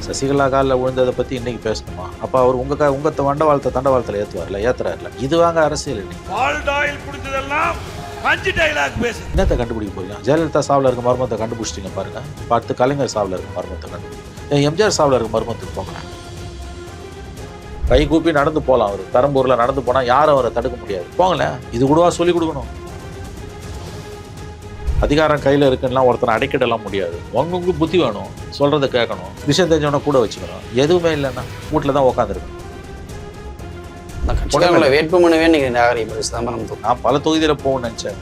சசிகலா காலில் விழுந்ததை பற்றி இன்றைக்கி பேசணுமா? அப்போ அவர் உங்கள் வண்டவாளத்தை தண்டவாளத்தில் ஏற்றுவார்ல, ஏற்றுறாருல. இது வாங்க அரசியல். என்னத்தை கண்டுபிடிக்க போறீங்க? ஜெயலலிதா சாவில் இருக்க மர்மத்தை கண்டுபிடிச்சிட்டிங்க பாருங்க. பார்த்து கலைஞர் சாவில் இருக்க மர்மத்தை கண்டுபிடிங்க. எம்ஜிஆர் சாவில் இருக்க மர்மத்துக்கு போங்க. கை கூப்பி நடந்து போகலாம். அவர் பெரம்பூரில் நடந்து போனால் யாரும் அவரை தடுக்க முடியாது. போங்களேன். இது கூடவா சொல்லிக் கொடுக்கணும்? அதிகாரம் கையில் இருக்குன்னா ஒருத்தனை அடைக்கிடலாம் முடியாது. உங்களுக்கு புத்தி வேணும், சொல்கிறத கேட்கணும், விஷயம் தெரிஞ்சவனை கூட வச்சுக்கணும். எதுவுமே இல்லைன்னா வீட்டில் தான் உட்காந்துருக்கணும். வேட்புமனுவே நீங்கள் நிராகரிப்பு. நான் பல தொகுதியில் போகணும்னு நினச்சேன்.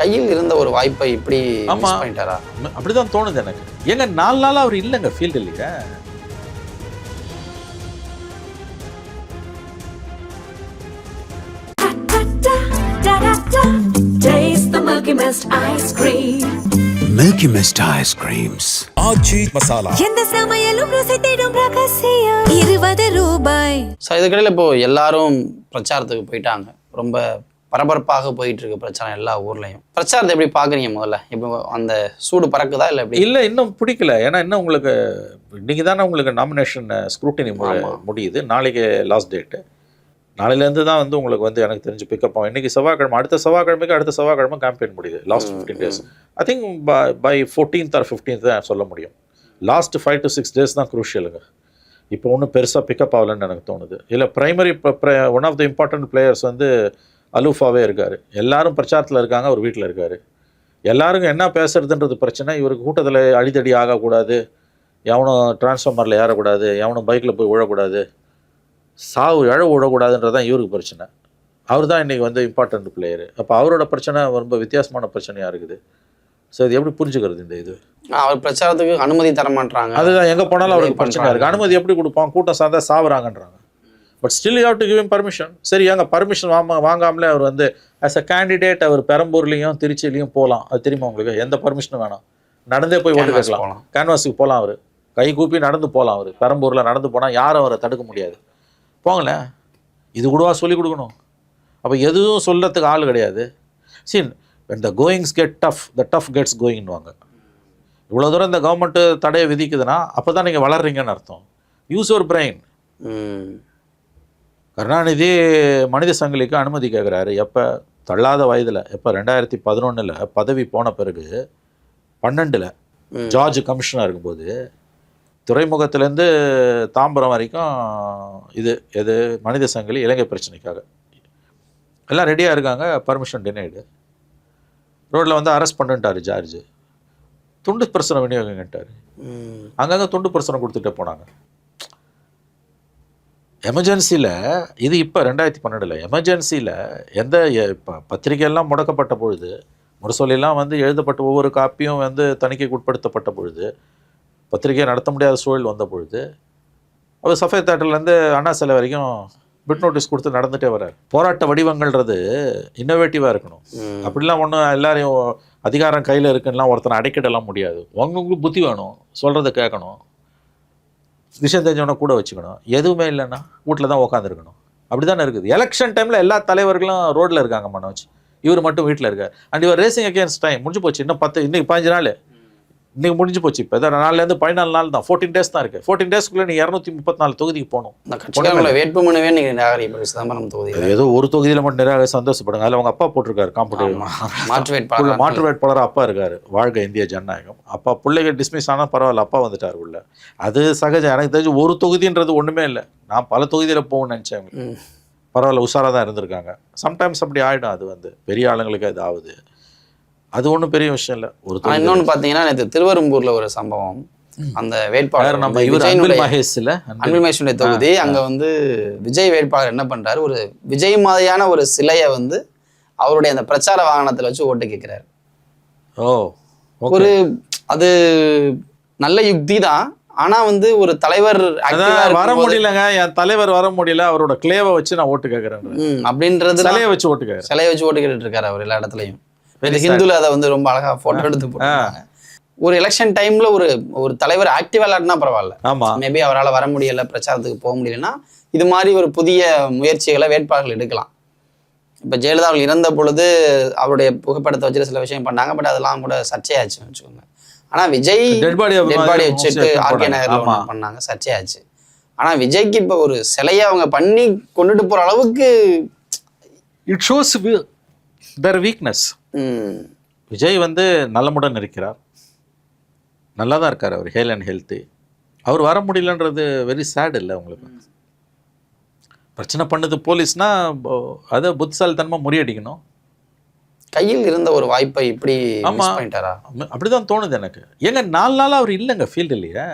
கையில் இருந்த ஒரு வாய்ப்பை இப்படி பண்ணிட்டாரா? அப்படிதான் தோணுது எனக்கு. ஏங்க 4 நாளாக அவர் இல்லைங்க ஃபீல்டு இல்லையா? Taste the Milky Mist ice cream. Milky Mist ice creams. ஆச்சி மசாலா. எந்த சமையலும் ருசி தேடும் ரகசியம். 20 ரூபாய். இதுக்கிடையில் இப்போ எல்லாரும் பிரச்சாரத்துக்கு போயிட்டாங்க. ரொம்ப பரபரப்பாக போயிட்டு இருக்கு பிரச்சாரம் எல்லா ஊர்லயும். பிரச்சாரத்தை எப்படி பாக்குறீங்க? முதல்ல இப்போ அந்த சூடு பறக்குதா இல்லை எப்படி? இல்லை, இன்னும் பிடிக்கல. ஏன்னா இன்னும் உங்களுக்கு இன்னைக்கு தானே உங்களுக்கு நாமினேஷன் ஸ்க்ரூட்டினி முடியுது. நாளைக்கு லாஸ்ட் டேட்டு. நாளையிலேருந்து தான் வந்து உங்களுக்கு வந்து எனக்கு தெரிஞ்சு பிக்கப் ஆகும். இன்றைக்கி செவ்வாய்க்கிழமை, அடுத்த செவ்வாய்க்கிழமை கேம்பெயின் முடியுது. Last 15 days. I think by 14th or 15th தான் சொல்ல முடியும். லாஸ்ட் 5 to 6 days தான் குரூஷியலுங்க. இப்போ ஒன்றும் பெருசாக பிக்கப் ஆகலைன்னு எனக்கு தோணுது. இல்லை, primary one of the important players வந்து அலூஃபாவே இருக்கார். எல்லாரும் பிரச்சாரத்தில் இருக்காங்க, அவர் வீட்டில் இருக்கார். எல்லாருக்கும் என்ன பேசுறதுன்றது பிரச்சனை. இவருக்கு கூட்டத்தில் அடித்தடி ஆகக்கூடாது, எவனும் டிரான்ஸ்ஃபார்மரில் ஏறக்கூடாது, எவனும் பைக்கில் போய் விழக்கூடாது, சாவு இழவு விடக்கூடாதுன்றதான் இவருக்கு பிரச்சனை. அவர் தான் இன்றைக்கி வந்து இம்பார்ட்டன்ட் பிளேயரு. அப்போ அவரோட பிரச்சனை ரொம்ப வித்தியாசமான பிரச்சனையாக இருக்குது. ஸோ இது எப்படி புரிஞ்சுக்கிறது? இந்த இது அவர் பிரச்சாரத்துக்கு அனுமதி தர மாட்டாங்க. அதுதான் எங்கே போனாலும் அவருக்கு பிரச்சனை இருக்குது. அனுமதி எப்படி கொடுப்பான்? கூட்டம் சார்ந்தா சாவுறாங்கன்றாங்க. But still you have to give him permission. சரி, எங்க பர்மிஷன் வாங்காமலே அவர் வந்து ஆஸ் அ கேண்டிடேட் அவர் பெரம்பூர்லேயும் திருச்சியிலையும் போகலாம். அது தெரியுமா உங்களுக்கு? எந்த பர்மிஷனும் வேணாம், நடந்தே போய் ஓட்டு கேட்கலாம். கேன்வாஸுக்கு போகலாம். அவர் கை கூப்பி நடந்து போகலாம். அவர் பெரம்பூரில் நடந்து போனால் யாரும் அவரை தடுக்க முடியாது. போங்களேன். இது கூடவா சொல்லிக் கொடுக்கணும்? அப்போ எதுவும் சொல்கிறதுக்கு ஆள் கிடையாது. சரி, when the goings get tough, the tough gets going-னுவாங்க. இவ்வளோ தூரம் இந்த கவர்மெண்ட்டு தடையை விதிக்குதுன்னா அப்போ தான் நீங்கள் வளர்றீங்கன்னு அர்த்தம். Use your brain. கருணாநிதி மனித சங்கிலிக்கு அனுமதி கேட்குறாரு. எப்போ? தள்ளாத வயதில். எப்போ? 2011 பதவி போன பிறகு 12 ஜார்ஜ் கமிஷனாக இருக்கும்போது துறைமுகத்திலேருந்து தாம்பரம் வரைக்கும் எது மனித சங்கிலி இலங்கை பிரச்சனைக்காக எல்லாம் ரெடியாக இருக்காங்க. Permission denied. ரோட்டில் வந்து அரெஸ்ட் பண்ணிட்டார் ஜார்ஜ். துண்டு பிரச்சனை விநியோகங்கிட்டார். அங்கங்கே துண்டு பிரச்சனை கொடுத்துட்டே போனாங்க. எமர்ஜென்சியில் இது இப்போ 2012 எமர்ஜென்சியில் எந்த பத்திரிகையெல்லாம் முடக்கப்பட்ட பொழுது, முரசொலியெல்லாம் வந்து எழுதப்பட்ட ஒவ்வொரு காப்பியும் வந்து தணிக்கைக்கு உட்படுத்தப்பட்ட பொழுது, பத்திரிகையை நடத்த முடியாத சூழல் வந்த பொழுது அவர் சஃபே தேட்டர்லேருந்து அண்ணா சிலை வரைக்கும் பிட் நோட்டீஸ் கொடுத்து நடந்துகிட்டே வர்றார். போராட்ட வடிவங்கள்ன்றது இன்னோவேட்டிவாக இருக்கணும். அப்படிலாம் ஒன்றும் எல்லாரையும் அதிகாரம் கையில் இருக்குன்னா ஒருத்தனை அடைக்கிடலாம் முடியாது. உங்களுக்கு புத்தி வேணும், சொல்கிறத கேட்கணும், விஷயம் தெரிஞ்சவனை கூட வச்சுக்கணும். எதுவுமே இல்லைன்னா வீட்டில் தான் உட்காந்துருக்கணும். அப்படி தானே இருக்குது. எலெக்ஷன் டைமில் எல்லா தலைவர்களும் ரோட்டில் இருக்காங்க மனோஜ். இவர் மட்டும் வீட்டில் இருக்கார். அண்ட் இவர் ரேசிங் அகேன்ஸ்ட் டைம். முடிஞ்சு போச்சு. இன்னும் இன்னைக்கு 15 நாள் இன்றைக்கி முடிஞ்சு போச்சு. இப்போ இதான் 4லேருந்து 14 நாள் தான். 14 days தான் இருக்குது. 14 daysக்குள்ளே நீங்கள் 234 தொகுதிக்கு போகணும். வேட்புமனுவே நீங்கள் நிராகரிப்பு. சிதம்பரம் தொகுதி ஏதோ ஒரு தொகுதியில் மட்டும் நிராகரி சந்தோஷப்படுங்க. அதில் அவங்க அப்பா போட்டிருக்காரு காம்படிட்டிவ் மாற்று வேட்பாளராக அப்பா இருக்கார். வாழ்க இந்திய ஜனநாயகம். அப்பா பிள்ளைகள் டிஸ்மிஸ் ஆனால் பரவாயில்ல, அப்பா வந்துட்டார் உள்ள. அது சகஜம். எனக்கு தெரிஞ்சு ஒரு தொகுதின்றது ஒன்றுமே இல்லை. நான் பல தொகுதியில் போகணும்னு நினச்சேன். பரவாயில்ல, உஷாராக தான் இருந்திருக்காங்க. சம்டைம்ஸ் அப்படி ஆகிடும். அது வந்து பெரிய ஆளுங்களுக்கு அது ஆகுது. அது ஒன்றும் பெரிய விஷயம் இல்லை. ஒரு இன்னொன்று பார்த்தீங்கன்னா, நேற்று திருவெரும்பூரில் ஒரு சம்பவம். அந்த வேட்பாளர் நம்ம அன்பில் மகேஷுடைய தொகுதி. அங்கே வந்து விஜய் வேட்பாளர் என்ன பண்ணுறாரு, ஒரு விஜய் மாதிரியான ஒரு சிலையை வந்து அவருடைய அந்த பிரச்சார வாகனத்தில் வச்சு ஓட்டு கேட்குறாரு. ஒரு அது நல்ல யுக்தி தான். ஆனால் வந்து ஒரு தலைவர் வர முடியலங்க, என் தலைவர் வர முடியல, அவரோட கிளேவை வச்சு நான் ஓட்டு கேட்குறேன் அப்படின்றது. சிலையை வச்சு ஓட்டு கேட்டுட்டு இருக்காரு அவர் எல்லா இடத்துலையும். ஹிந்துல அதை வந்து ரொம்ப அழகா போட்டோ எடுத்து போட்டாங்க. ஒரு எலெக்ஷன் டைம்ல ஒரு தலைவர் ஆக்டிவா இல்லாட்டினா பரவாயில்ல. மேபி அவரால் வர முடியல, பிரச்சாரத்துக்கு போக முடியலன்னா இது மாதிரி ஒரு புதிய முயற்சிகளை வேட்பாளர்கள் எடுக்கலாம். இப்போ ஜெயலலிதா அவர்கள் இறந்த பொழுது அவருடைய புகைப்படத்தை வச்சுட்டு சில விஷயம் பண்ணாங்க. பட் அதெல்லாம் கூட சர்ச்சையாச்சுன்னு வச்சுக்கோங்க. ஆனா விஜய் டெட் பாடி வச்சுட்டு ஆர்கே நகர்ல பண்ணாங்க, சர்ச்சையாச்சு. ஆனா விஜய்க்கு இப்ப ஒரு சிலையை அவங்க பண்ணி கொண்டுட்டு போற அளவுக்கு it shows their weakness. Vijay வந்து நலமுடன் இருக்கிறார், நல்லா தான் இருக்கார், அவர் ஹெல் அண்ட் ஹெல்த்து. அவர் வர முடியலன்றது வெரி சேட் இல்லை உங்களுக்கு? பிரச்சனை பண்ணுது போலீஸ்னா அதை புத்திசாலித்தனமாக முறியடிக்கணும். கையில் இருந்த ஒரு வாய்ப்பை இப்படி மிஸ் பண்ணிட்டாரா? அப்படிதான் தோணுது எனக்கு. ஏங்க 4 நாளாக அவர் இல்லைங்க ஃபீல்டுலையே.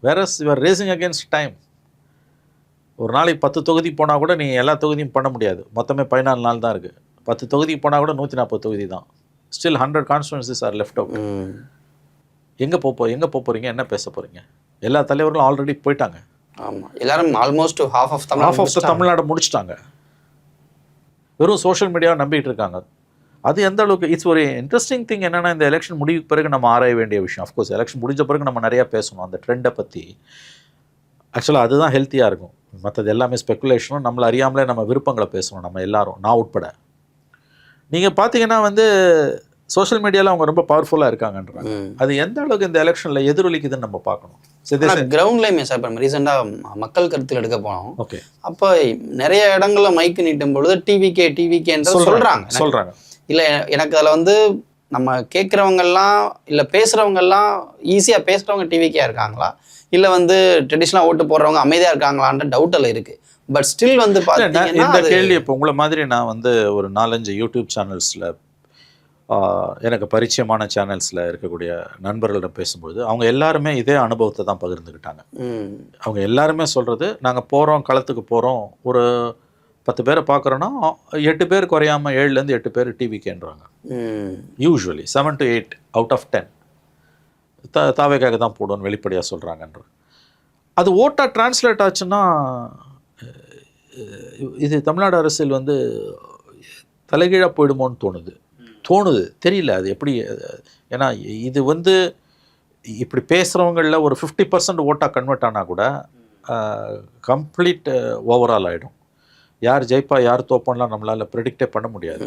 வேற யுவர் ரேசிங் அகேன்ஸ்ட் டைம். ஒரு நாளைக்கு 10 தொகுதி போனால் கூட நீ எல்லா தொகுதியும் பண்ண முடியாது. மொத்தமே 14 நாள் தான் இருக்குது. 10 தொகுதிக்கு போனால் கூட 140 தொகுதி தான். Still 100 constituencies are left out. எங்கே போகிறீங்க, என்ன பேச போகிறீங்க? எல்லா தலைவர்களும் ஆல்ரெடி போயிட்டாங்க. ஆமாம், எல்லாரும் ஆல்மோஸ்ட் ஹாஃப் ஆஃப் தமிழ்நாடு முடிச்சிட்டாங்க. வெறும் சோஷியல் மீடியாவை நம்பிட்டு இருக்காங்க. அது எந்த அளவுக்கு இட்ஸ் ஒரு இன்ட்ரெஸ்டிங் திங். என்னென்னா இந்த எலெக்ஷன் முடிவுக்கு பிறகு நம்ம ஆராய வேண்டிய விஷயம். அஃப்கோர்ஸ் எலெக்ஷன் முடிஞ்ச பிறகு நம்ம நிறையா பேசணும் அந்த ட்ரெண்டை பற்றி. ஆக்சுவலாக அதுதான் ஹெல்த்தியாக இருக்கும். மற்றது எல்லாமே ஸ்பெக்குலேஷனும் நம்மளை அறியாமலே நம்ம விருப்பங்களை பேசணும் நம்ம எல்லாரும், நான் உட்பட. நீங்கள் பார்த்தீங்கன்னா வந்து சோஷியல் மீடியாவில் அவங்க ரொம்ப பவர்ஃபுல்லாக இருக்காங்கன்றாங்க. அது எந்த அளவுக்கு இந்த எலெக்ஷனில் எதிரொலிக்குதுன்னு நம்ம பார்க்கணும். கிரவுண்ட்லேயுமே சார் இப்போ ரீசெண்டாக மக்கள் கருத்தில் எடுக்க போனோம். ஓகே, அப்போ நிறைய இடங்கள்ல மைக்கு நீட்டும் பொழுது டிவிகேன்ற சொல்கிறாங்க. இல்லை எனக்கு அதில் வந்து நம்ம கேட்குறவங்கெல்லாம் இல்லை பேசுகிறவங்கெல்லாம் ஈஸியாக பேசுகிறவங்க டிவிக்கே இருக்காங்களா, இல்லை வந்து ட்ரெடிஷ்னலாக ஓட்டு போடுறவங்க அமைதியாக இருக்காங்களான்ற டவுட்டில் இருக்குது. பட் ஸ்டில் வந்து பார்த்தீங்கன்னா இந்த கேள்வி இப்போ உங்களை மாதிரி நான் வந்து ஒரு 4-5 யூடியூப் சேனல்ஸில் எனக்கு பரிச்சயமான சேனல்ஸில் இருக்கக்கூடிய நண்பர்களிடம் பேசும்பொழுது அவங்க எல்லாருமே இதே அனுபவத்தை தான் பகிர்ந்துக்கிட்டாங்க. அவங்க எல்லாருமே சொல்கிறது, நாங்கள் போகிறோம், களத்துக்கு போகிறோம், ஒரு 10 பேரை பார்க்குறோன்னா 8 பேர் குறையாமல் 7லேருந்து 8 பேர் டிவிக்கேன்றாங்க. யூஸ்வலி 7 to 8 அவுட் ஆஃப் 10 தாவேக்காக தான் போடுவோன்னு வெளிப்படையாக சொல்கிறாங்கன்ற. அது ஓட்டாக டிரான்ஸ்லேட் ஆச்சுன்னா இது தமிழ்நாடு அரசியல் வந்து தலைகீழாக போயிடுமோன்னு தோணுது தெரியல அது எப்படி. ஏன்னா இது வந்து இப்படி பேசுகிறவங்களில் ஒரு 50% ஓட்டாக கன்வெர்ட் ஆனால் கூட கம்ப்ளீட் ஓவரால் ஆகிடும். யார் ஜெயிப்பா யார் தோப்பான்லாம் நம்மளால் ப்ரெடிக்டே பண்ண முடியாது.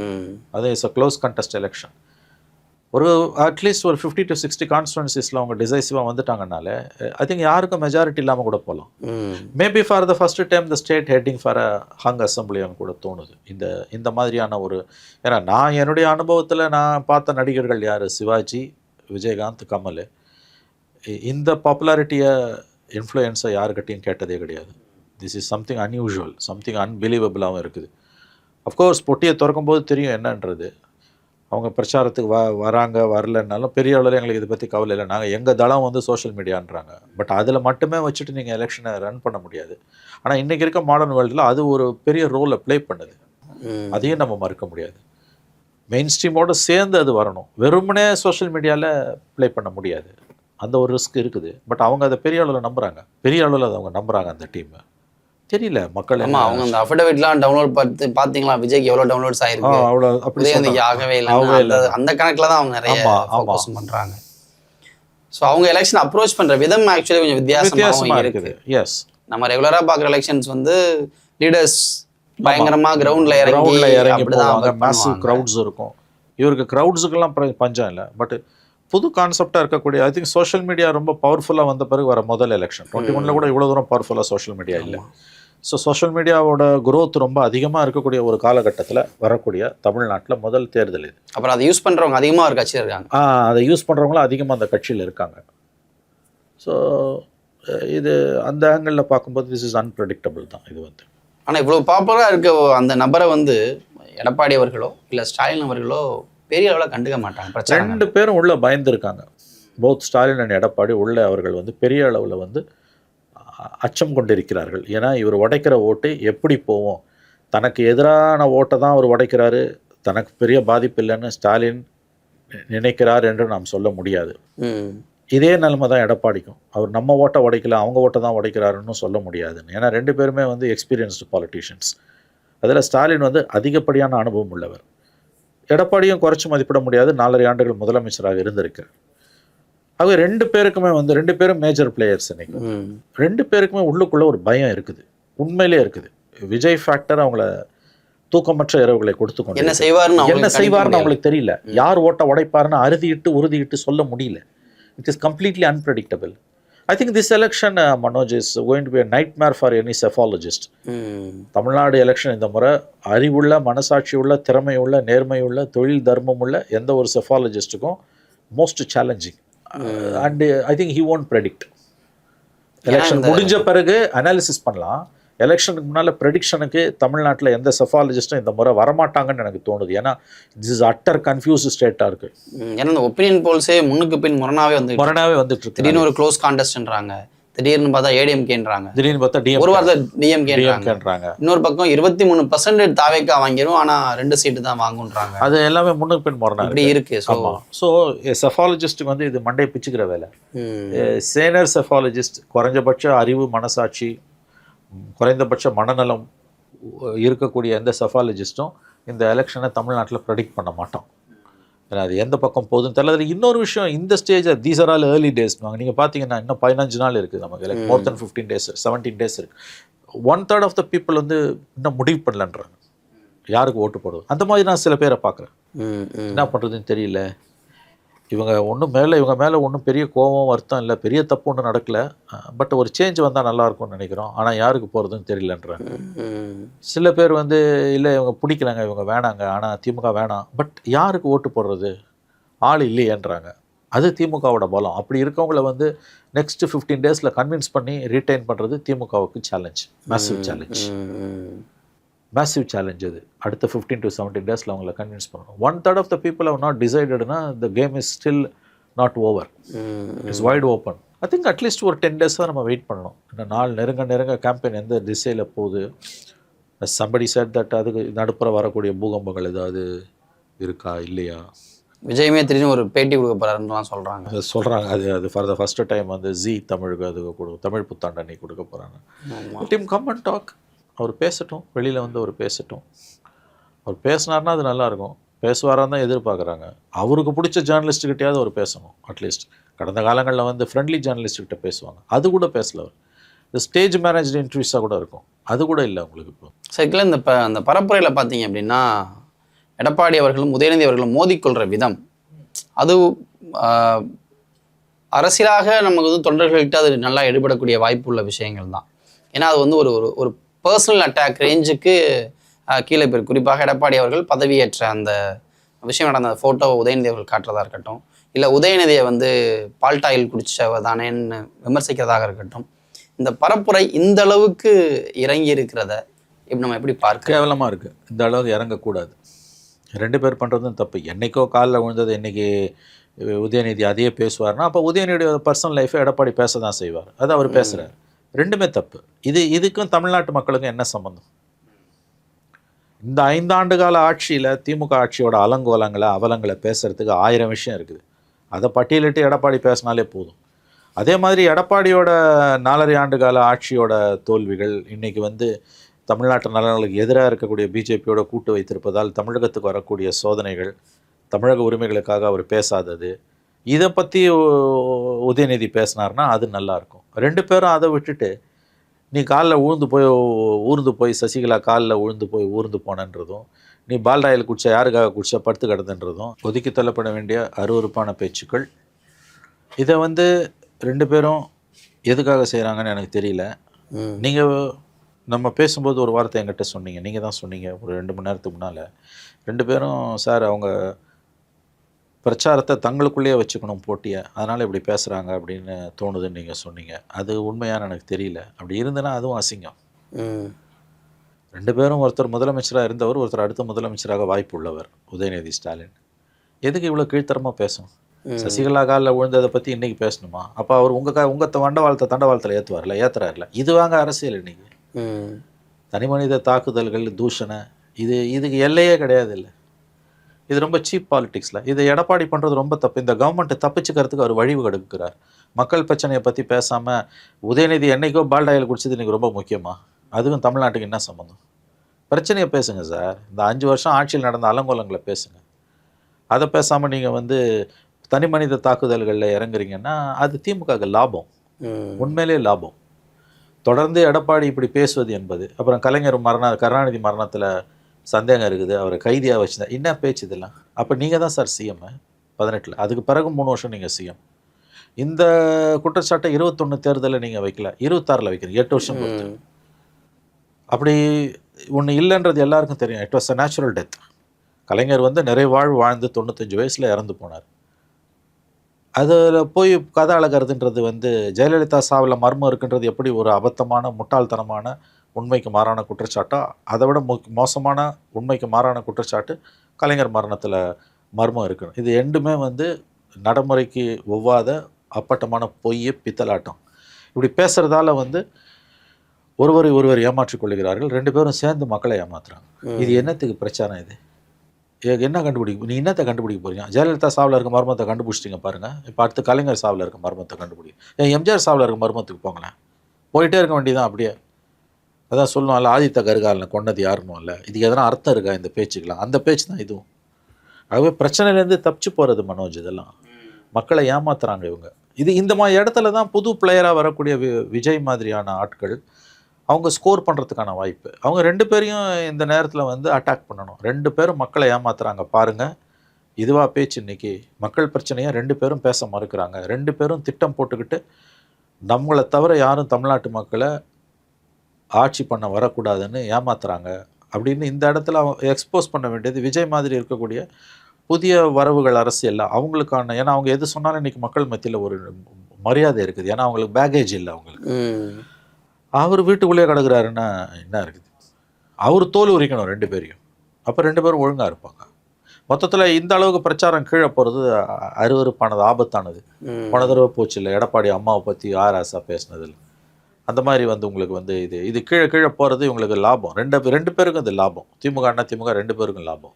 அது is a close contest election. ஒரு அட்லீஸ்ட் ஒரு 50 to 60 கான்ஸ்டிட்யூன்சிஸில் அவங்க டிசைசிவாக வந்துட்டாங்கனால ஐ திங்க் யாருக்கும் மெஜாரிட்டி இல்லாமல் கூட போகலாம். Maybe for the first time the state heading for a hung அசம்பிளின்னு கூட தோணுது இந்த மாதிரியான ஒரு. ஏன்னா நான் என்னுடைய அனுபவத்தில் நான் பார்த்த நடிகர்கள் யார், சிவாஜி, விஜயகாந்த், கமல், இந்த பாப்புலாரிட்டியை இன்ஃப்ளூயன்ஸை யாருக்கிட்டையும் கேட்டதே கிடையாது. This is something unusual, something அன்பிலீவபிளாகவும் இருக்குது. அஃப்கோர்ஸ் பொட்டியை திறக்கும்போது தெரியும் என்னன்றது. அவங்க பிரச்சாரத்துக்கு வராங்க வரலன்னாலும் பெரிய அளவில் எங்களுக்கு இதை பற்றி கவலை இல்லை, நாங்கள் எங்கள் தளம் வந்து சோஷியல் மீடியான்றாங்க. பட் அதில் மட்டுமே வச்சுட்டு நீங்கள் எலெக்ஷனை ரன் பண்ண முடியாது. ஆனால் இன்றைக்கி இருக்க மாடர்ன் வேர்ல்டில் அது ஒரு பெரிய ரோலை ப்ளே பண்ணுது. அதையும் நம்ம மறுக்க முடியாது. மெயின் ஸ்ட்ரீமோடு சேர்ந்து அது வரணும். வெறுமனே சோஷியல் மீடியாவில் ப்ளே பண்ண முடியாது. அந்த ஒரு ரிஸ்க் இருக்குது. பட் அவங்க அதை பெரிய அளவில் நம்புகிறாங்க. பெரிய அளவில் அதை அவங்க நம்புகிறாங்க அந்த டீமை. தெரியல மக்கள். ஆமா, அவங்க அந்த அஃபிடவிட்லாம் டவுன்லோட் பார்த்தீங்களா, விஜய்க்கு எவ்வளோ டவுன்லோட்ஸ் ஆயிருக்கு, அவ்வளோ அப்படி ஆகவே இல்லை, அந்த கணக்கில் தான் அவங்க நிறைய ஃபோக்கஸ் பண்ணுறாங்க. ஸோ அவங்க எலெக்ஷன் அப்ரோச் பண்ணுற விதம் ஆக்சுவலி கொஞ்சம் வித்தியாசமாக இருக்குது. எஸ், நம்ம ரெகுலராக பார்க்குற எலெக்ஷன்ஸ் வந்து லீடர்ஸ் பயங்கரமாக கிரவுண்டில் இறங்கி போவாங்க, மேசிவ் க்ரௌட்ஸ் இருக்கும். இவருக்கு க்ரௌட்ஸுக்கெல்லாம் பஞ்சம் இல்லை. பட் புது கான்செப்டாக இருக்கக்கூடிய ஐ திங்க் சோஷியல் மீடியா ரொம்ப பவர்ஃபுல்லாக வந்த பிறகு வர முதல் எலெக்ஷன். 21 கூட இவ்வளோ தூரம் பவர்ஃபுல்லாக சோஷியல் மீடியா இல்லை. ஸோ சோஷியல் மீடியாவோட குரோத் ரொம்ப அதிகமாக இருக்கக்கூடிய ஒரு காலகட்டத்தில் வரக்கூடிய தமிழ்நாட்டில் முதல் தேர்தல் இது. அப்புறம் அதை யூஸ் பண்ணுறவங்க அதிகமாக ஒரு கட்சியில் இருக்காங்க. அதை யூஸ் பண்ணுறவங்களும் அதிகமாக அந்த கட்சியில் இருக்காங்க. ஸோ இது அந்த ஆங்கிளில் பார்க்கும்போது திஸ் இஸ் அன்பிரடிக்டபிள் தான் இது வந்து. ஆனால் இவ்வளோ பாப்புலராக இருக்க அந்த நபரை வந்து எடப்பாடி அவர்களோ இல்லை ஸ்டாலின் அவர்களோ பெரிய அளவில் கண்டுக்க மாட்டாங்க. 2 பேரும் உள்ளே பயந்துருக்காங்க. போத் ஸ்டாலின் அண்ட் எடப்பாடி உள்ளே அவர்கள் வந்து பெரிய அளவில் வந்து அச்சம் கொண்டிருக்கிறார்கள். ஏன்னா இவர் உடைக்கிற ஓட்டு எப்படி போவோம், தனக்கு எதிரான ஓட்டை தான் அவர் உடைக்கிறாரு, தனக்கு பெரிய பாதிப்பு இல்லைன்னு ஸ்டாலின் நினைக்கிறார் என்று நாம் சொல்ல முடியாது. இதே நிலைமை தான் எடப்பாடிக்கும். அவர் நம்ம ஓட்டை உடைக்கல, அவங்க ஓட்டை தான் உடைக்கிறாருன்னு சொல்ல முடியாதுன்னு. ஏன்னா 2 பேருமே வந்து எக்ஸ்பீரியன்ஸ்டு பாலிட்டிஷியன்ஸ். அதில் ஸ்டாலின் வந்து அதிகப்படியான அனுபவம் உள்ளவர். எடப்பாடியும் குறைச்சி மதிப்பிட முடியாது, 4.5 ஆண்டுகள் முதலமைச்சராக இருந்திருக்கார். ஆக 2 பேருக்குமே வந்து 2 பேரும் மேஜர் பிளேயர்ஸ். இன்னைக்கு 2 பேருக்குமே உள்ளுக்குள்ளே ஒரு பயம் இருக்குது, உண்மையிலே இருக்குது. விஜய் ஃபேக்டர் அவங்கள தூக்கமற்ற இரவுகளை கொடுத்துக்கொண்டு என்ன செய்வார்னு அவங்களுக்கு தெரியல. யார் ஓட்ட உடைப்பாருன்னு உறுதியிட்டு சொல்ல முடியல. It is completely unpredictable. I think this election, Manoj, is going to be a nightmare for any cephalogist. Tamil Nadu election இந்த முறை அறிவுள்ள, மனசாட்சி உள்ள, திறமை உள்ள, நேர்மை உள்ள, தொழில் தர்மம் உள்ள எந்த ஒரு செஃபாலஜிஸ்ட்டுக்கும் most challenging. And I think he won't predict. Election முடிஞ்ச பிறகு அனாலிசிஸ் பண்ணலாம். எலெக்ஷனுக்கு முன்னால் ப்ரெடிக்ஷனுக்கு தமிழ்நாட்டில் எந்த செஃபாலஜிஸ்ட்டும் இந்த முறை வரமாட்டாங்கன்னு எனக்கு தோணுது. ஏன்னா திஸ் இஸ் அட்டர் கன்ஃபியூஸ் ஸ்டேட்டாக இருக்குது. ஏன்னா இந்த ஒப்பீனியன் போல்ஸே முன்னுக்கு பின் முரணாவே வந்துட்டு இருக்கு. திடீர்னு ஒரு க்ளோஸ் கான்டெஸ்ட்ன்றாங்க, திடீர்னு பார்த்தா ஏடிஎம்கேன்றாங்க, திடீர்னு பார்த்தா ஒரு வாரத்தில் டிஎம்கேன்றாங்க, இன்னொரு பக்கம் 23% தாவேக்கா வாங்கிடும், ஆனால் 2 சீட்டு தான் வாங்குன்றாங்க. அது எல்லாமே முன்னுக்கு பின் முரணா இப்படி இருக்கு. ஸோ செஃபாலஜிஸ்ட்டுக்கு வந்து இது மண்டை பிச்சுக்கிற வேலை. சீனியர் செஃபாலஜிஸ்ட் குறைஞ்சபட்ச அறிவு, மனசாட்சி, குறைந்தபட்ச மனநலம் இருக்கக்கூடிய எந்த செஃபாலஜிஸ்ட்டும் இந்த எலெக்ஷனை தமிழ்நாட்டில் ப்ரெடிக்ட் பண்ண மாட்டோம். ஏன்னா அது எந்த பக்கம் போகுதுன்னு தெரியல. இன்னொரு விஷயம், இந்த ஸ்டேஜில் these are all early days. நீங்கள் பார்த்தீங்கன்னா இன்னும் 15 நாள் இருக்குது நமக்கு, மோர் தென் 15 days, 17 days இருக்குது. 1/3 ஆஃப் த பீப்புள் வந்து இன்னும் முடிவு பண்ணலன்றாங்க யாருக்கு ஓட்டு போடுவோம். அந்த மாதிரி நான் சில பேரை பார்க்குறேன். என்ன பண்ணுறதுன்னு தெரியல. இவங்க மேலே ஒன்றும் பெரிய கோபம், வருத்தம் இல்லை, பெரிய தப்பு ஒன்றும் நடக்கலை, பட் ஒரு சேஞ்ச் வந்தால் நல்லாயிருக்கும்னு நினைக்கிறோம். ஆனால் யாருக்கு போகிறதுன்னு தெரியலன்றாங்க. சில பேர் வந்து இல்லை இவங்க பிடிக்கலங்க, இவங்க வேணாங்க, ஆனால் திமுக வேணாம், பட் யாருக்கு ஓட்டு போடுறது, ஆள் இல்லையேன்றாங்க. அது திமுகவோட பலம். அப்படி இருக்கவங்கள வந்து நெக்ஸ்ட் 15 days கன்வின்ஸ் பண்ணி ரீட்டைன் பண்ணுறது திமுகவுக்கு சேலஞ்ச், மேசிவ் சேலஞ்ச். அது அடுத்த 15 to 17 days அவங்கள கன்வின்ஸ் பண்ணணும். 1/3 of the people have not டிசைடட்னா the game is still not over. It's wide open. I think at least ஒரு 10 days நம்ம வெயிட் பண்ணணும். இன்னும் நாள் நெருங்க கேம்பெயின் எந்த திசையில் போகுது. சம்படி செட் தட் அதுக்கு நடுப்புற வரக்கூடிய பூகம்பங்கள் ஏதாவது இருக்கா இல்லையா. விஜயமே திடீர்னு ஒரு பேட்டி கொடுக்க போகிறாருன்னு சொல்கிறாங்க. அது ஃபார் த ஃபர்ஸ்ட் டைம் வந்து ஜி தமிழுக்கு அது தமிழ் புத்தாண்டு அன்னைக்கு கொடுக்க போகிறாங்க. Team come and talk. அவர் பேசட்டும், வெளியில் வந்து அவர் பேசட்டும். அவர் பேசினார்னா அது நல்லாயிருக்கும். பேசுவாரான்னு தான் எதிர்பார்க்குறாங்க. அவருக்கு பிடிச்ச ஜேர்னலிஸ்ட்டுக்கிட்டையாவது அவர் பேசணும். அட்லீஸ்ட் கடந்த காலங்களில் வந்து ஃப்ரெண்ட்லி ஜேர்னலிஸ்ட்டுக்கிட்ட பேசுவாங்க, அது கூட பேசல. அவர் இந்த ஸ்டேஜ் மேனேஜ்டு இன்டர்வியூஸாக கூட இருக்கும், அது கூட இல்லை அவங்களுக்கு. இப்போ சைக்கிள் இந்த பரப்புரையில் பார்த்தீங்க அப்படின்னா எடப்பாடி அவர்களும் உதயநிதி அவர்களும் மோதிக்கொள்கிற விதம், அது அரசியலாக நமக்கு வந்து தொண்டர்கள்கிட்ட அது நல்லா எடுபடக்கூடிய வாய்ப்பு உள்ள விஷயங்கள் தான். ஏன்னா அது வந்து ஒரு பர்சனல் அட்டாக் ரேஞ்சுக்கு கீழே போய், குறிப்பாக எடப்பாடி அவர்கள் பதவியேற்ற அந்த விஷயம் நடந்த ஃபோட்டோவை உதயநிதி அவர்கள் காட்டுறதா இருக்கட்டும், இல்லை உதயநிதியை வந்து பால்டாயில் குடிச்சவ தானேன்னு விமர்சிக்கிறதாக இருக்கட்டும், இந்த பரப்புரை இந்த அளவுக்கு இறங்கி இருக்கிறத இப்போ நம்ம எப்படி பார்க்க கேவலமாக இருக்குது. இந்த அளவுக்கு இறங்கக்கூடாது. 2 பேர் பண்ணுறதும் தப்பு. என்றைக்கோ காலில் விழுந்தது இன்றைக்கி உதயநிதி அதையே பேசுவார்னா, அப்போ உதயநிதியோட பர்சனல் லைஃபை எடப்பாடி பேச தான் செய்வார். அது அவர் பேசுகிறார். 2மே தப்பு. இதுக்கும் தமிழ்நாட்டு மக்களுக்கும் என்ன சம்பந்தம்? இந்த 5 ஆண்டு கால ஆட்சியில் திமுக ஆட்சியோட அவலங்களை பேசுகிறதுக்கு 1000 விஷயம் இருக்குது. அதை பட்டியலிட்டு எடப்பாடி பேசினாலே போதும். அதே மாதிரி எடப்பாடியோட 4.5 ஆண்டு கால ஆட்சியோட தோல்விகள், இன்றைக்கி வந்து தமிழ்நாட்டு நலன்களுக்கு எதிராக இருக்கக்கூடிய பிஜேபியோட கூட்டு வைத்திருப்பதால் தமிழகத்துக்கு வரக்கூடிய சோதனைகள், தமிழக உரிமைகளுக்காக அவர் பேசாதது, இதை பற்றி உதயநிதி பேசினார்னா அது நல்லாயிருக்கும். 2 பேரும் அதை விட்டுட்டு நீ காலில் ஊர்ந்து போய் சசிகலா காலில் ஊர்ந்து போனன்றதும், நீ பால்டாயில் குடிச்சா யாருக்காக குடிச்சா படுத்து கிடந்துன்றதும் ஒதுக்கி தள்ளப்பட வேண்டிய அருவருப்பான பேச்சுக்கள். இதை வந்து 2 பேரும் எதுக்காக செய்கிறாங்கன்னு எனக்கு தெரியல. நீங்கள் நம்ம பேசும்போது ஒரு வார்த்தை என்கிட்ட சொன்னீங்க, நீங்கள் தான் சொன்னீங்க ஒரு 2 மணி நேரத்துக்கு முன்னால். 2 பேரும் சார் அவங்க பிரச்சாரத்தை தங்களுக்குள்ளேயே வச்சுக்கணும் போட்டியை, அதனால் இப்படி பேசுகிறாங்க அப்படின்னு தோணுதுன்னு நீங்கள் சொன்னீங்க. அது உண்மையான எனக்கு தெரியல. அப்படி இருந்ததுன்னா அதுவும் அசிங்கம். 2 பேரும் ஒருத்தர் முதலமைச்சராக இருந்தவர், ஒருத்தர் அடுத்த முதலமைச்சராக வாய்ப்பு உள்ளவர் உதயநிதி ஸ்டாலின். எதுக்கு இவ்வளோ கீழ்த்தரமாக பேசணும்? சசிகலா காலில் விழுந்ததை பற்றி இன்றைக்கி பேசணுமா? அப்போ அவர் உங்கள் தண்டவாளத்தில் ஏற்றுறாருல. இது வாங்க அரசியல் இன்றைக்கி. தனி மனித தாக்குதல்கள், தூஷணை, இதுக்கு எல்லையே கிடையாது. இல்லை, இது ரொம்ப சீப் பாலிடிக்ஸில். இது எடப்பாடி பண்ணுறது ரொம்ப தப்பு. இந்த கவர்மெண்ட்டை தப்பிச்சுக்கிறதுக்கு அவர் வழிவகுக்கிறார். மக்கள் பிரச்சனையை பற்றி பேசாமல் உதயநிதி என்னைக்கோ பால்டாயில் குடிச்சது இன்றைக்கி ரொம்ப முக்கியமாக, அதுவும் தமிழ்நாட்டுக்கு என்ன சம்மந்தம்? பிரச்சனையை பேசுங்க சார். இந்த 5 வருஷம் ஆட்சியில் நடந்த அலங்கோலங்களை பேசுங்க. அதை பேசாமல் நீங்கள் வந்து தனி மனித தாக்குதல்களில் இறங்குறீங்கன்னா அது திமுகவுக்கு லாபம், உண்மையிலே லாபம். தொடர்ந்து எடப்பாடி இப்படி பேசுவது என்பது, அப்புறம் கருணாநிதி மரணத்தில் சந்தேகம் இருக்குது, அவரை கைதியாக வச்சுருந்தா என்ன பேச்சு இதெல்லாம்? அப்போ நீங்கள் தான் சார் சிஎம் 18. அதுக்கு பிறகு 3 வருஷம் நீங்கள் சிஎம். இந்த குற்றச்சாட்டை 21 தேர்தலில் நீங்கள் வைக்கல, 26ல் வைக்கிறீங்க, 8 வருஷம் பொறுத்து. அப்படி ஒன்று இல்லைன்றது எல்லாருக்கும் தெரியும். It was a natural death. Kalaignar வந்து நிறைவாழ்வு வாழ்ந்து 95 வயசில் இறந்து போனார். அதில் போய் கதை அழகிறதுன்றது வந்து ஜெயலலிதா சாவில் மர்மம் இருக்குன்றது எப்படி ஒரு அபத்தமான முட்டாள்தனமான உண்மைக்கு மாறான குற்றச்சாட்டோ, அதை விட மோசமான உண்மைக்கு மாறான குற்றச்சாட்டு கலைஞர் மரணத்தில் மர்மம் இருக்கணும். இது ரெண்டுமே வந்து நடைமுறைக்கு ஒவ்வாத அப்பட்டமான பொய்யை பித்தலாட்டம். இப்படி பேசுகிறதால வந்து ஒருவர் ஏமாற்றிக் கொள்கிறார்கள். 2 பேரும் சேர்ந்து மக்களை ஏமாத்துறாங்க. இது என்னத்துக்கு பிரச்சனை? இது என்ன கண்டுபிடிக்க? நீ என்னத்தை கண்டுபிடிக்க போறீங்க? ஜெயலலிதா சாவில் இருக்க மர்மத்தை கண்டுபிடிச்சிட்டிங்க பாருங்கள். இப்போ அடுத்து கலைஞர் சாவில் இருக்க மர்மத்தை கண்டுபிடிக்கும். எம்ஜிஆர் சாவில் இருக்க மர்மத்துக்கு போங்களேன். போயிட்டே இருக்க வேண்டியதான். அப்படியே அதான் சொல்லுவாங்கல்ல, ஆதித்த கரிகாலனை கொண்டது யாருன்னு இல்லை. இதுக்கு எதனா அர்த்தம் இருக்கா இந்த பேச்சுக்கலாம்? அந்த பேச்சு தான் இதுவும். ஆகவே பிரச்சனையிலேருந்து தப்பிச்சு போகிறது மனோஜ். இதெல்லாம் மக்களை ஏமாத்துறாங்க இவங்க. இந்த மாதிரி இடத்துல தான் புது பிளேயராக வரக்கூடிய விஜய் மாதிரியான ஆட்கள் அவங்க ஸ்கோர் பண்ணுறதுக்கான வாய்ப்பு. அவங்க 2 பேரையும் இந்த நேரத்தில் வந்து அட்டாக் பண்ணணும். 2 பேரும் மக்களை ஏமாத்துறாங்க பாருங்கள். இதுவாக பேச்சு இன்னைக்கு? மக்கள் பிரச்சனையை 2 பேரும் பேச மறுக்கிறாங்க. 2 பேரும் திட்டம் போட்டுக்கிட்டு நம்மளை தவிர யாரும் தமிழ்நாட்டு மக்களை ஆட்சி பண்ண வரக்கூடாதுன்னு ஏமாத்துறாங்க அப்படின்னு இந்த இடத்துல எக்ஸ்போஸ் பண்ண வேண்டியது விஜய் மாதிரி இருக்கக்கூடிய புதிய வரவுகள் அரசியலில் அவங்களுக்கான. ஏன்னா அவங்க எது சொன்னாலும் இன்றைக்கி மக்கள் மத்தியில் ஒரு மரியாதை இருக்குது. ஏன்னா அவங்களுக்கு பேகேஜ் இல்லை. அவங்களுக்கு அவர் வீட்டுக்குள்ளேயே கிடக்குறாருன்னா என்ன இருக்குது? அவர் தோல் உரிக்கணும் 2 பேரையும். அப்போ 2 பேரும் ஒழுங்காக இருப்பாங்க. மொத்தத்தில் இந்த அளவுக்கு பிரச்சாரம் கீழே போகிறது அருவருப்பானது, ஆபத்தானது. போன தடவை போச்சு இல்லை எடப்பாடி அம்மாவை பற்றி ஆராசா பேசினதில். அந்த மாதிரி வந்து உங்களுக்கு வந்து இது கீழே போகிறது இவங்களுக்கு லாபம். 2 பேருக்கும் இது லாபம். திமுக அண்ணா திமுக 2 பேருக்கும் லாபம்.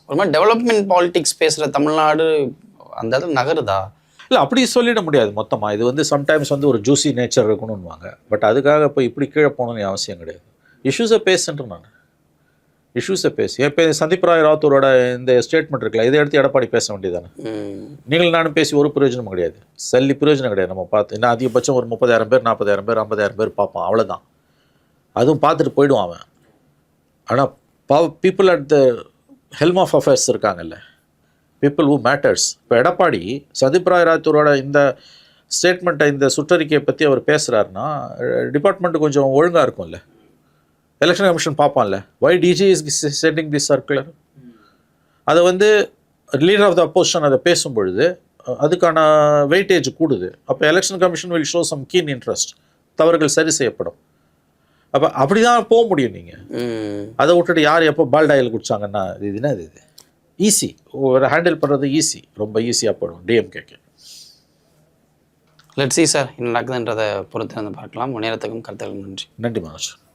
ஒரு மாதிரி டெவலப்மெண்ட் பாலிடிக்ஸ் பேசுகிற தமிழ்நாடு அந்த இடத்துல நகருதா? இல்லை, அப்படி சொல்லிட முடியாது மொத்தமாக. இது வந்து சம்டைம்ஸ் வந்து ஒரு ஜூசி நேச்சர் இருக்கணும்னுவாங்க. பட் அதுக்காக இப்போ இப்படி கீழே போகணும்னு அவசியம் கிடையாது. இஷ்யூஸை பேசுன்றேன் நான். இஷ்யூஸை பேசி இப்போ சந்தீப் ராய் ராத்தூரோட இந்த ஸ்டேட்மெண்ட் இருக்குல்ல, இதை எடுத்து எடப்பாடி பேச வேண்டியதானே? நீங்கள் நானும் பேசி ஒரு பிரயோஜனமும் கிடையாது. பிரயோஜனம் கிடையாது. நம்ம பார்த்து இன்னும் அதிகபட்சம் ஒரு 30,000 பேர் 40,000 பேர் 50,000 பேர் பார்ப்பான், அவ்வளோதான். அதுவும் பார்த்துட்டு போயிடுவான் அவன். ஆனால் people at the helm of affairs இருக்காங்கல்ல, பீப்புள் ஹூ மேட்டர்ஸ். இப்போ எடப்பாடி சந்தீப் ராய் ராத்தூரோட இந்த ஸ்டேட்மெண்ட்டை, இந்த சுற்றறிக்கையை பற்றி அவர் பேசுகிறாருன்னா டிபார்ட்மெண்ட்டு கொஞ்சம் ஒழுங்காக இருக்கும்ல. எலெக்ஷன் கமிஷன் பார்ப்பான்ல, why DG is sending this circular. அதை வந்து லீடர் ஆஃப் த அப்போசிஷன் அதை பேசும்பொழுது அதுக்கான வெயிட்டேஜ் கூடுது. அப்போ election commission will show some keen interest. தவறுகள் சரி செய்யப்படும். அப்போ அப்படி தான் போக முடியும். நீங்கள் அதை விட்டுட்டு யார் எப்போ பால்டாயில் குடிச்சாங்கன்னா இது என்ன இது ஈஸி ஒரு ஹேண்டில் பண்ணுறது ஈஸி, ரொம்ப ஈஸியாக போடும் டிஎம்கேக்கு. லெட்ஸ் சீ சார் என்ன நடக்குதுன்றதை பொறுத்து வந்து பார்க்கலாம். நேரத்துக்கும் கருத்துக்கும் நன்றி. நன்றி மனோஜ்.